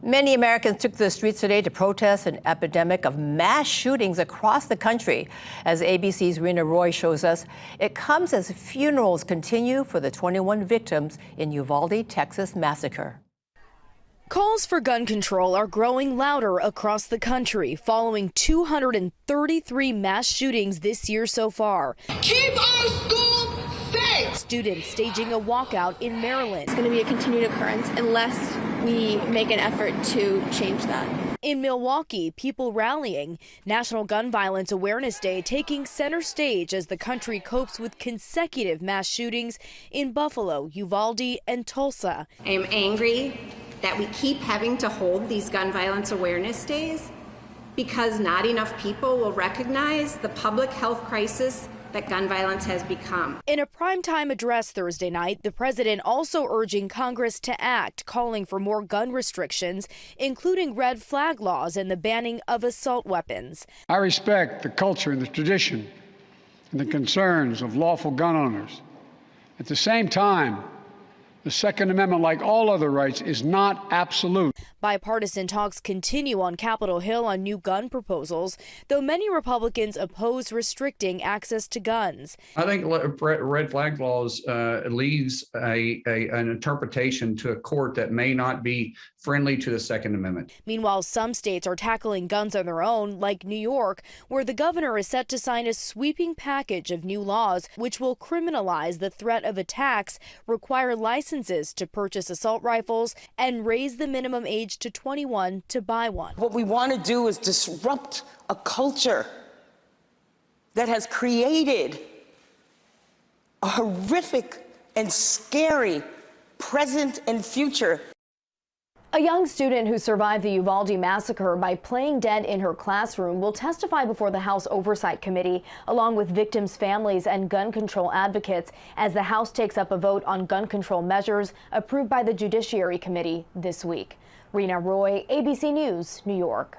Many Americans took to the streets today to protest an epidemic of mass shootings across the country. As ABC's Rena Roy shows us, it comes as funerals continue for the 21 victims in Uvalde, Texas massacre. Calls for gun control are growing louder across the country following 233 mass shootings this year so far. Keep our school safe! Students staging a walkout in Maryland. It's going to be a continued occurrence unless we make an effort to change that. In Milwaukee, people rallying. National Gun Violence Awareness Day taking center stage as the country copes with consecutive mass shootings in Buffalo, Uvalde, and Tulsa. I am angry that we keep having to hold these gun violence awareness days because not enough people will recognize the public health crisis that gun violence has become. In a primetime address Thursday night, the president also urging Congress to act, calling for more gun restrictions, including red flag laws and the banning of assault weapons. I respect the culture and the tradition and the concerns of lawful gun owners. At the same time, the Second Amendment, like all other rights, is not absolute. Bipartisan talks continue on Capitol Hill on new gun proposals, though many Republicans oppose restricting access to guns. I think red flag laws leaves an interpretation to a court that may not be friendly to the Second Amendment. Meanwhile, some states are tackling guns on their own, like New York, where the governor is set to sign a sweeping package of new laws which will criminalize the threat of attacks, require licenses to purchase assault rifles, and raise the minimum age to 21 to buy one. What we want to do is disrupt a culture that has created a horrific and scary present and future. A young student who survived the Uvalde massacre by playing dead in her classroom will testify before the House Oversight Committee, along with victims' families and gun control advocates, as the House takes up a vote on gun control measures approved by the Judiciary Committee this week. Rena Roy, ABC News, New York.